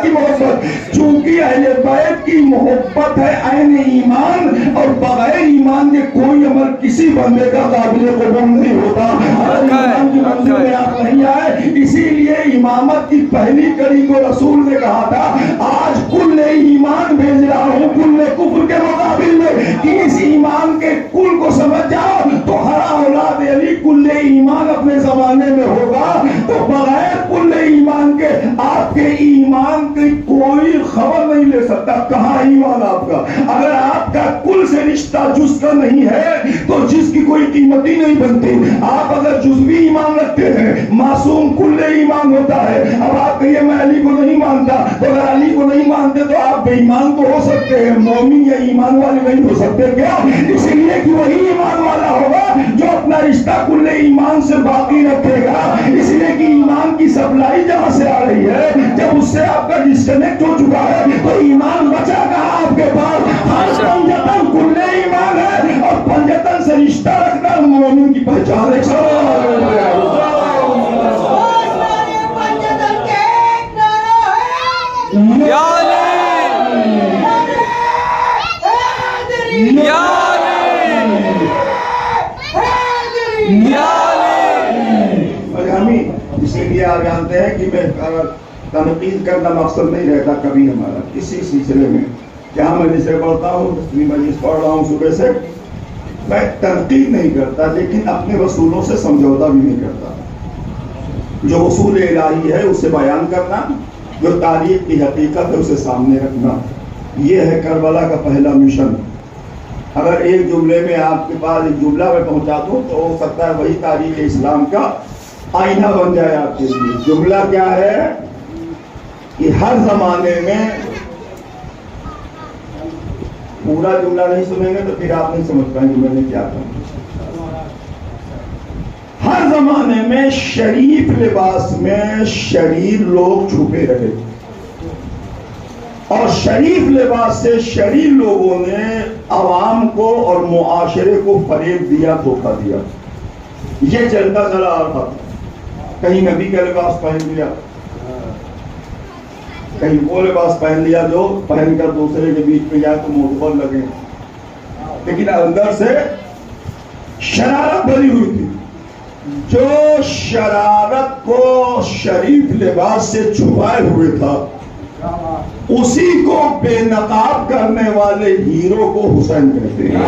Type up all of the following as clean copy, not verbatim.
کی محبت. چونکہ اہل بیت کی محبت ہے عین ایمان, اور بغیر ایمان کے کوئی عمل کسی بندے کا قابل قبول نہیں ہوتا. ایمان کی منزل میں آپ نہیں آئے, اسی لیے امامت کی پہلی کڑی کو رسول نے کہا تھا آج کل ایمان بھیج رہا ہوں کل کفر کے مقابل میں, کہ اس ایمان کے کل کو سمجھ جاؤ تو ہر اولاد علی کل ایمان اپنے زمانے میں ہوگا. تو بغیر کل ایمان کے آپ کے ایمان کی کوئی خبر نہیں لے سکتا کہاں ایمان آپ کا. اگر آپ کا کل سے رشتہ جز کا نہیں ہے تو جس کی کوئی قیمت ہی نہیں بنتی. آپ اگر جزوی ایمان رکھتے ہیں, معصوم کل ایمان ہوتا ہے. اب آپ کہیے میں علی کو نہیں مانتا, تو اگر علی کو نہیں مانتے تو آپ بے ایمان تو ہو سکتے ہیں, مومن یا ایمان والے نہیں ہو سکتے کیا؟ اس لیے کہ وہی ایمان والا ہوگا جو اپنا رشتہ کل ایمان سے باقی رکھے گا. اس لیے کہ ایمان کی سپلائی جہاں سے آ رہی ہے, جب اس سے آپ کا ڈسکنیکٹ ہو چکا ہے تو ایمان بچا کہاں آپ کے پاس؟ ہر پنجتن کل ایمان ہے, اور پنجتن سے رشتہ رکھنا مومن کی پہچان ہے. اسی لیے آپ جانتے ہیں کہ میں تنقید کرنا مقصد نہیں رہتا کبھی ہمارا کسی سلسلے میں. کیا میں جسے پڑھتا ہوں, مجلس پڑھ رہا ہوں صبح سے, میں تنقید نہیں کرتا, لیکن اپنے اصولوں سے سمجھوتا بھی نہیں کرتا. جو اصول الہی ہے اسے بیان کرنا, جو تاریخ کی حقیقت ہے اسے سامنے رکھنا, یہ ہے کربلا کا پہلا مشن. اگر ایک جملے میں آپ کے پاس ایک جملہ میں پہنچا دوں تو ہو سکتا ہے وہی تاریخ اسلام کا آئینہ بن جائے آپ کے لیے. جملہ کیا ہے کہ ہر زمانے میں, پورا جملہ نہیں سنیں گے تو پھر آپ نہیں سمجھ پائیں گے میں نے کیا کہا. ہر زمانے میں شریف لباس میں شریر لوگ چھپے رہے, اور شریف لباس سے شریر لوگوں نے عوام کو اور معاشرے کو فریب دیا, دھوکہ دیا. یہ چلتا چلا آ رہا. کہیں نبی کا لباس پہن لیا, کہیں وہ لباس پہن لیا جو پہن کر دوسرے کے بیچ میں جائے تو معتبر لگے, لیکن اندر سے شرارت بھری ہوئی تھی. جو شرارت کو شریف لباس سے چھپائے ہوئے تھا اسی کو بے نقاب کرنے والے ہیرو کو حسین کہتے ہیں.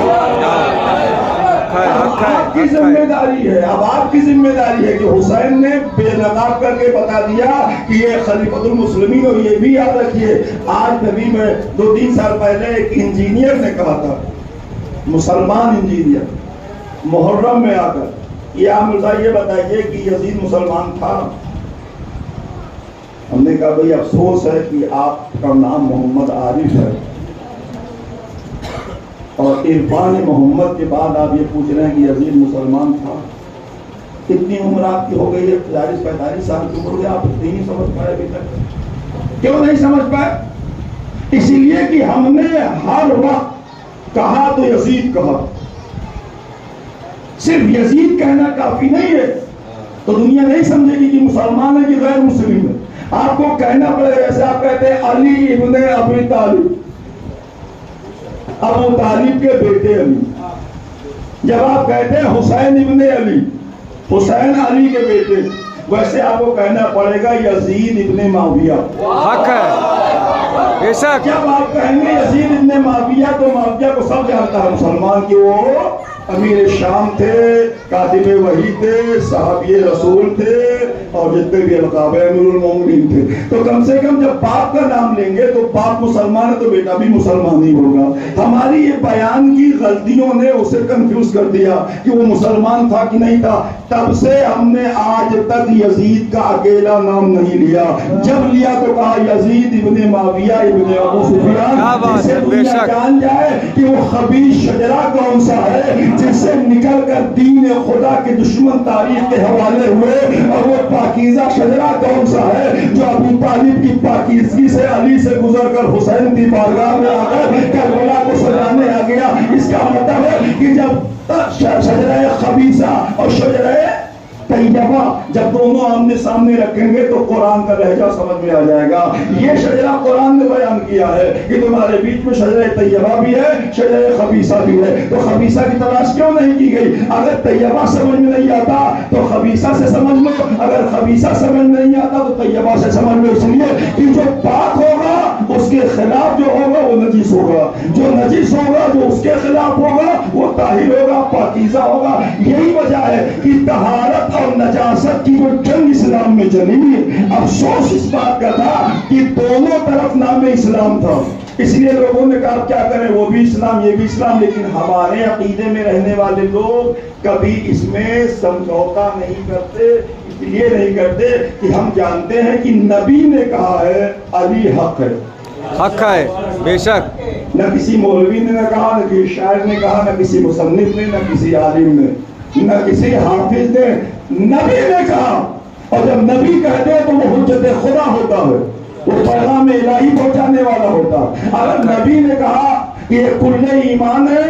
آپ کی ذمہ داری ہے, اب آپ کی ذمہ داری ہے کہ حسین نے بے نقاب کر کے بتا دیا کہ یہ خلیفۃ المسلمین. اور یہ بھی یاد رکھیے, آج نبی میں 2-3 سال پہلے ایک انجینئر نے کہا تھا, مسلمان انجینئر, محرم میں آ کر, یا مرزا یہ بتائیے کہ یزید مسلمان تھا؟ ہم نے کہا بھئی افسوس ہے کہ آپ کا نام محمد عارف ہے, اور عرفان محمد کے بعد آپ یہ پوچھ رہے ہیں کہ یزید مسلمان تھا. کتنی عمر آپ کی ہو گئی ہے, 40-45 سال کی عمر ہوئی, آپ اتنی نہیں سمجھ پائے ابھی تک. کیوں نہیں سمجھ پائے؟ اسی لیے کہ ہم نے ہر وقت کہا تو یزید کہا. صرف یزید کہنا کافی نہیں ہے تو دنیا نہیں سمجھے گی کہ مسلمان ہے کہ غیر مسلم ہے. آپ کو کہنا پڑے گا, جیسے آپ کہتے ہیں علی ابن ابی طالب, ابو طالب کے بیٹے علی. جب آپ کہتے ہیں حسین ابن علی, حسین علی کے بیٹے, ویسے آپ کو کہنا پڑے گا یزید ابن معاویہ. حق ہے. جب آپ کہیں گے یزید ابن معاویہ تو معاویہ کو سب جانتا ہے مسلمان کی وہ امیر شام تھے, کاتب وحی تھے, صحابی رسول تھے, اور جتنے بھی القاب امیر المومنین تھے. تو کم سے کم جب باپ کا نام لیں گے تو باپ مسلمان ہے تو بیٹا بھی مسلمان ہی ہوگا. ہماری یہ بیان کی غلطیوں نے اسے کنفیوز کر دیا کہ وہ مسلمان تھا کہ نہیں تھا. تب سے ہم نے آج تک یزید کا اکیلا نام نہیں لیا. جب لیا تو کہا یزید ابن معاویہ ابن ابو سفیان, جس سے دنیا جان جائے کہ وہ خبیث شجرہ کون سا ہے جس سے نکل کر دین خدا کے دشمن تاریخ کے حوالے ہوئے, اور وہ پاکیزہ شجرہ کون سا ہے جو ابو طالب کی پاکیزگی سے علی سے گزر کر حسین کی بارگاہ میں آ کر کربلا کو سجانے آ گیا. اس کا مطلب ہے کہ جب شجرہ خبیثہ اور شجرہ طیبہ جب دونوں آمنے سامنے رکھیں گے تو قرآن کا لہجہ سمجھ میں آ جائے گا. یہ شجرہ قرآن نے بیان کیا ہے کہ تمہارے بیچ میں شجرہ طیبہ بھی ہے, شجرہ خبیثہ بھی ہے. تو خبیثہ کی تلاش کیوں نہیں کی گئی؟ اگر طیبہ سمجھ میں نہیں آتا تو خبیثہ سے سمجھ لو, اگر خبیثہ سمجھ میں نہیں آتا تو طیبہ سے سمجھ لو. اس لیے کہ جو پاک ہوگا اس کے خلاف جو ہوگا وہ نجس ہوگا, جو نجس ہوگا جو اس کے خلاف ہوگا وہ طاہر ہوگا, پاکیزہ ہوگا. یہی وجہ ہے کہ طہارت اور نجاست کی جو جنگ اسلام میں چلی, افسوس اس بات کا تھا کہ دونوں طرف نام اسلام تھا. اس لیے لوگوں نے کہا کیا کریں, وہ بھی اسلام یہ بھی اسلام. لیکن ہمارے عقیدے میں رہنے والے لوگ کبھی اس میں سمجھوتا نہیں کرتے. اس لیے نہیں کرتے کہ ہم جانتے ہیں کہ نبی نے کہا ہے علی حق ہے, حق ہے بے شک. نہ کسی مولوی نے نہ کہا, نہ کسی شاعر نے کہا, نہ کسی مصنف نے, نہ کسی عالم نے, نہ کسی حافظ نے, نبی نے کہا. اور جب نبی کہتے ہیں تو وہ حجت خدا ہوتا ہے, وہ پیغام الہی پہنچانے والا ہوتا. اگر نبی نے کہا کہ یہ کل ایمان ہے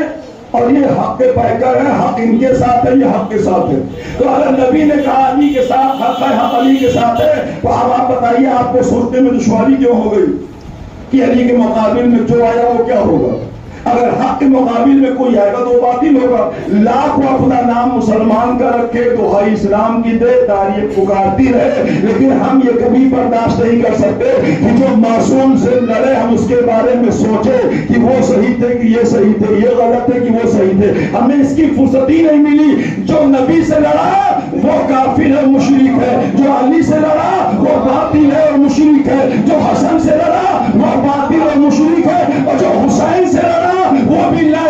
اور یہ حق کے پیکر ہے, حق ان کے ساتھ ہے, یہ حق کے ساتھ ہے, تو اگر نبی نے کہا علی کے ساتھ حق ہے, حق علی کے ساتھ ہے, تو اب آپ بتائیے آپ کو سوچنے میں دشواری کیوں ہو گئی کہ علی کے مقابل میں جو آیا وہ کیا ہوگا؟ اگر حق کے مقابل میں کوئی آئے گا تو باطل ہوگا. لاکھ اپنا نام مسلمان کا رکھے, دہائی اسلام کی دے, تاریخ پکارتی رہے, لیکن ہم یہ کبھی برداشت نہیں کر سکتے کہ جو معصوم سے لڑے ہم اس کے بارے میں سوچے کہ وہ صحیح تھے کہ یہ صحیح تھے, یہ غلط ہے کہ وہ صحیح تھے. ہمیں اس کی فرصت ہی نہیں ملی. جو نبی سے لڑا وہ کافر ہے, مشرک ہے. جو علی سے لڑا وہ باطل ہے اور مشرک ہے. جو حسن سے لڑا وہ باطل اور مشرک ہے. اور جو حسین سے لڑا وہ بھی